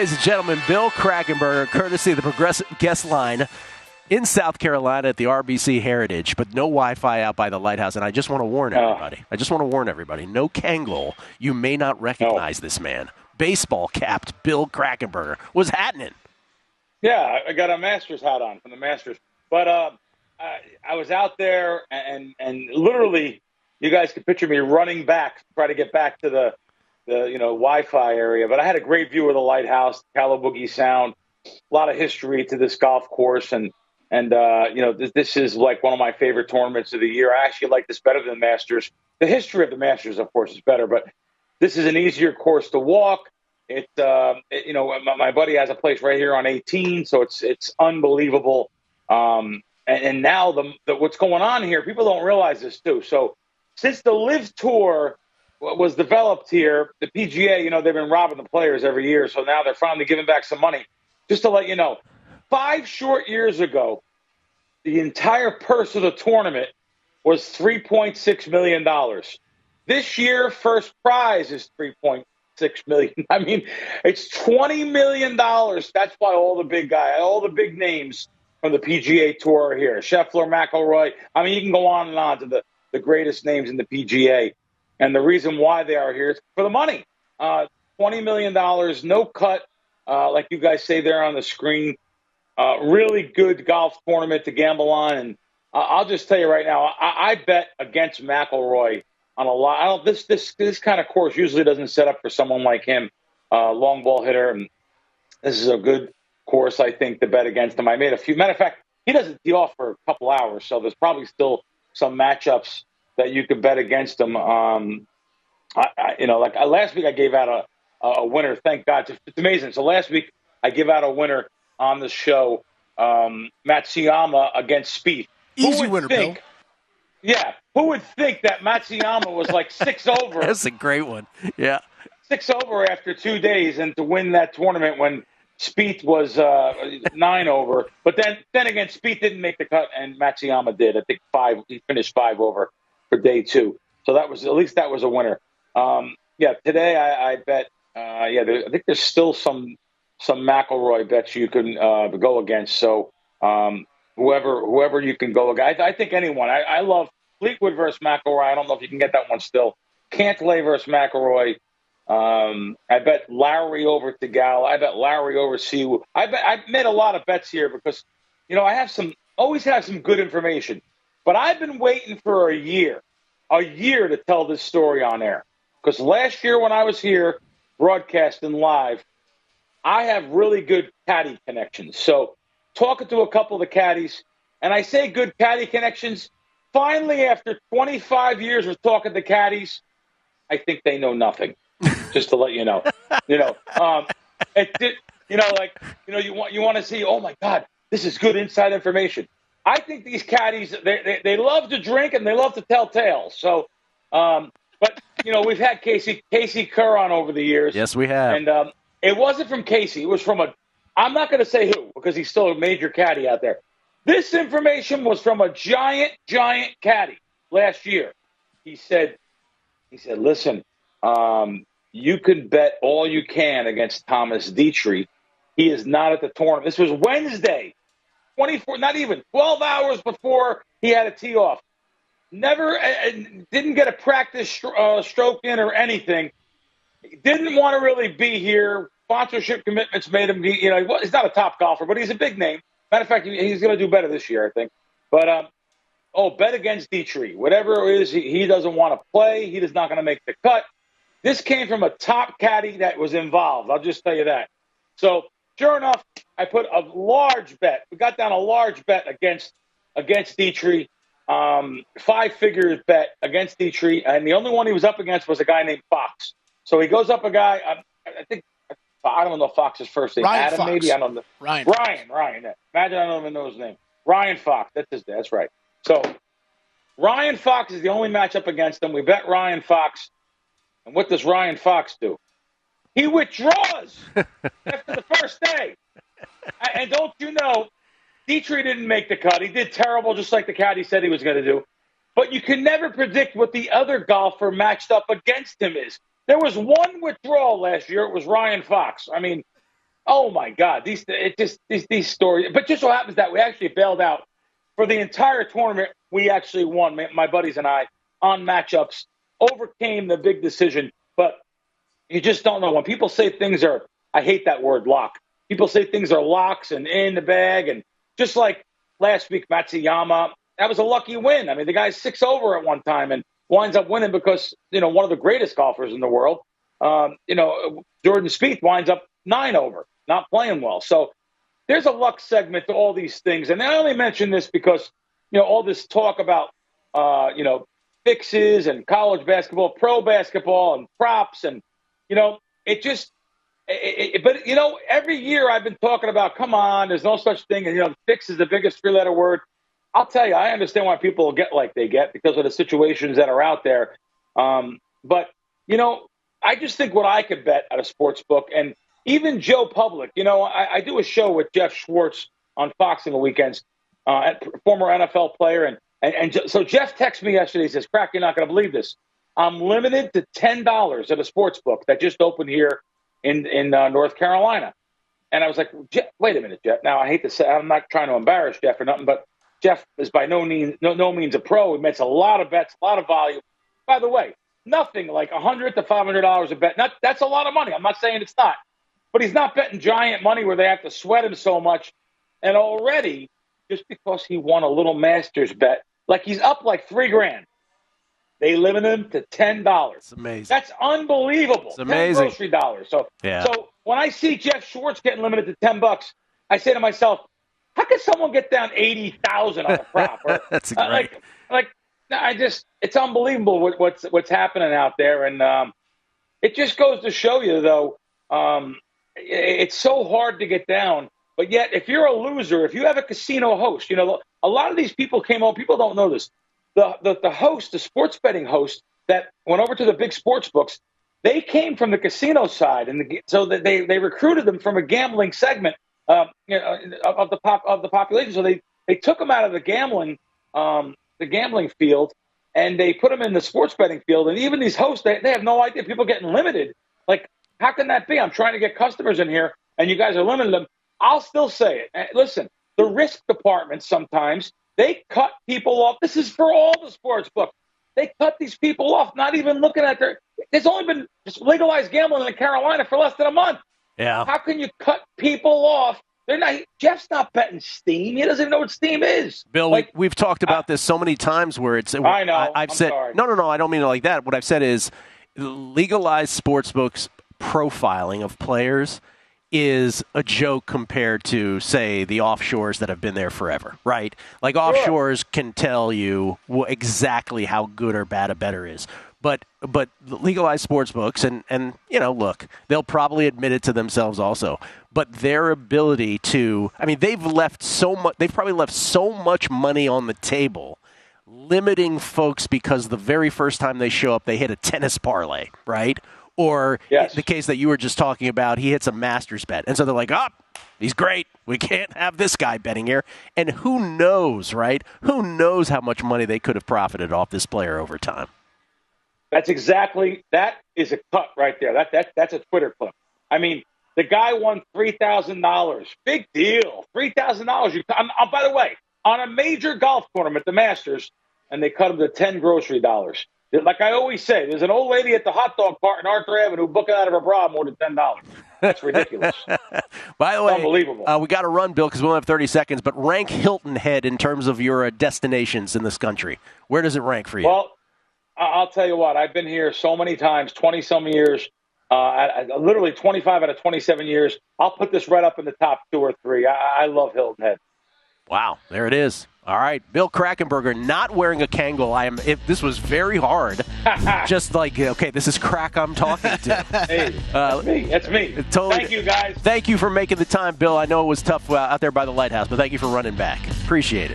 Ladies and gentlemen, Bill Krackomberger, courtesy of the Progressive Guest Line in South Carolina at the RBC Heritage, but no Wi-Fi out by the lighthouse. And I just want to warn everybody. No Kangol. You may not recognize this man. Baseball-capped Bill Krackomberger. What's happening? Yeah, I got a Masters hat on from the Masters. But I was out there, and literally, you guys could picture me running back to try to get back to the Wi-Fi area. But I had a great view of the lighthouse, Callaboogie Sound, a lot of history to this golf course. And this is like one of my favorite tournaments of the year. I actually like this better than the Masters. The history of the Masters, of course, is better, but this is an easier course to walk. My buddy has a place right here on 18, so it's unbelievable. And now what's going on here, people don't realize this too. So since the Live Tour was developed here, the PGA, they've been robbing the players every year, so now they're finally giving back some money. Just to let you know, 5 short years ago, the entire purse of the tournament was $3.6 million. This year, first prize is $3.6 million. I mean, it's $20 million. That's why all the big names from the PGA Tour are here. Scheffler, McIlroy. I mean, you can go on and on to the greatest names in the PGA. And the reason why they are here is for the money. $20 million, no cut, like you guys say there on the screen. Really good golf tournament to gamble on. And I'll just tell you right now, I bet against McIlroy on a lot. This kind of course usually doesn't set up for someone like him, long ball hitter. And this is a good course, I think, to bet against him. I made a few. Matter of fact, he doesn't tee off for a couple hours, so there's probably still some matchups that you could bet against him. Last week I gave out a winner. Thank God. It's amazing. So last week I give out a winner on the show, Matsuyama against Spieth. Easy winner, Bill. Yeah. Who would think that Matsuyama was like 6 over? That's a great one. Yeah. 6 over after 2 days, and to win that tournament when Spieth was 9 over. But then again, Spieth didn't make the cut, and Matsuyama did. I think 5. He finished 5 over for day 2. So that was a winner. Today I bet. I think there's still some McIlroy bets you can go against. So whoever you can go against, I think anyone. I love Fleetwood versus McIlroy. I don't know if you can get that one still. Cantlay versus McIlroy. I bet Lowry over to Gill. I bet Lowry over Siwoo. I've made a lot of bets here because I always have some good information. But I've been waiting for a year to tell this story on air. Because last year when I was here broadcasting live, I have really good caddy connections. So talking to a couple of the caddies, and I say good caddy connections, finally after 25 years of talking to caddies, I think they know nothing. Just to let you know. You want to see, oh my God, this is good inside information. I think these caddies, they love to drink and they love to tell tales. So, but we've had Casey Kerr on over the years. Yes, we have. And it wasn't from Casey. It was from I'm not going to say who because he's still a major caddy out there. This information was from a giant caddy last year. He said, listen, you can bet all you can against Thomas Dietrich. He is not at the tournament. This was Wednesday, 12 hours before he had a tee off. Never, didn't get a practice stroke in or anything. Didn't want to really be here. Sponsorship commitments made him, he's not a top golfer, but he's a big name. Matter of fact, he's going to do better this year, I think. But, bet against Dietrich. Whatever it is, he doesn't want to play. He is not going to make the cut. This came from a top caddy that was involved. I'll just tell you that. So, sure enough, I put a large bet. We got down a large bet against Dietrich. 5-figure bet against Dietrich, and the only one he was up against was a guy named Fox. So he goes up a guy, I don't know Fox's first name. Ryan Adam, Fox. maybe? I don't know. Ryan. Yeah. Imagine I don't even know his name. Ryan Fox. That's right. So Ryan Fox is the only matchup against him. We bet Ryan Fox. And what does Ryan Fox do? He withdraws after the first day. And don't you know, Dietrich didn't make the cut. He did terrible, just like the caddy said he was going to do. But you can never predict what the other golfer matched up against him is. There was one withdrawal last year. It was Ryan Fox. I mean, Oh my God, these stories. But just so happens that we actually bailed out for the entire tournament. We actually won, my buddies and I, on matchups, overcame the big decision. But you just don't know when people say things are. I hate that word, lock. People say things are locks and in the bag, and just like last week, Matsuyama, that was a lucky win. I mean, the guy's 6 over at one time and winds up winning because one of the greatest golfers in the world. Jordan Spieth winds up 9 over. Not playing well. So there's a luck segment to all these things. And I only mention this because, all this talk about, fixes and college basketball, pro basketball and props. And, every year I've been talking about, come on, there's no such thing. And, fix is the biggest 3-letter word. I'll tell you, I understand why people get like they get because of the situations that are out there. But I just think what I could bet at a sports book, and even Joe Public, I do a show with Jeff Schwartz on Fox on the weekends, former NFL player. And so Jeff texted me yesterday. He says, Crack, you're not going to believe this. I'm limited to $10 at a sports book that just opened here in North Carolina. And I was like, wait a minute, Jeff. Now, I hate to say, I'm not trying to embarrass Jeff or nothing, but Jeff is by no means a pro. He makes a lot of bets, a lot of volume. By the way, nothing like $100 to $500 a bet. That's a lot of money. I'm not saying it's not. But he's not betting giant money where they have to sweat him so much. And already, just because he won a little Masters bet, like he's up like $3,000, they limit him to $10. It's amazing. That's unbelievable. It's amazing. 10 grocery dollars. So when I see Jeff Schwartz getting limited to $10, I say to myself, how can someone get down 80,000 on a prop? That's great. It's unbelievable what's happening out there. And it just goes to show you, though, it's so hard to get down, but yet if you're a loser, if you have a casino host, a lot of these people came on. People don't know this. The host, the sports betting host that went over to the big sports books, they came from the casino side, and so that they recruited them from a gambling segment of the population. So they took them out of the gambling field, and they put them in the sports betting field. And even these hosts, they have no idea. People getting limited, like. How can that be? I'm trying to get customers in here, and you guys are limiting them. I'll still say it. Listen, the risk department sometimes, they cut people off. This is for all the sports books. They cut these people off, not even looking at there's only been legalized gambling in Carolina for less than a month. Yeah. How can you cut people off? Jeff's not betting Steam. He doesn't even know what Steam is. Bill, we've talked about this so many times where it's. I know. I've said, sorry. No, I don't mean it like that. What I've said is legalized sports books profiling of players is a joke compared to, say, the offshores that have been there forever, right? Like offshores can tell you exactly how good or bad a bettor is. But legalized sports books, and look, they'll probably admit it to themselves also. But their ability to, they've probably left so much money on the table, limiting folks because the very first time they show up, they hit a tennis parlay, right? Or the case that you were just talking about, he hits a Masters bet. And so they're like, he's great. We can't have this guy betting here. And who knows, right? Who knows how much money they could have profited off this player over time. That is a cut right there. That's a Twitter clip. The guy won $3,000. Big deal. $3,000. By the way, on a major golf tournament, the Masters, and they cut him to 10 grocery dollars. Like I always say, there's an old lady at the hot dog cart in Arthur Avenue booking out of her bra more than $10. That's ridiculous. By the way, unbelievable. We got to run, Bill, because we only have 30 seconds. But rank Hilton Head in terms of your destinations in this country. Where does it rank for you? Well, I'll tell you what. I've been here so many times, 20-some years, literally 25 out of 27 years. I'll put this right up in the top 2 or 3. I love Hilton Head. Wow, there it is. All right, Bill Krackomberger not wearing a Kangol. This was very hard. Just like, okay, this is Crack I'm talking to. Hey, that's me. Totally. Thank you, guys. Thank you for making the time, Bill. I know it was tough out there by the lighthouse, but thank you for running back. Appreciate it.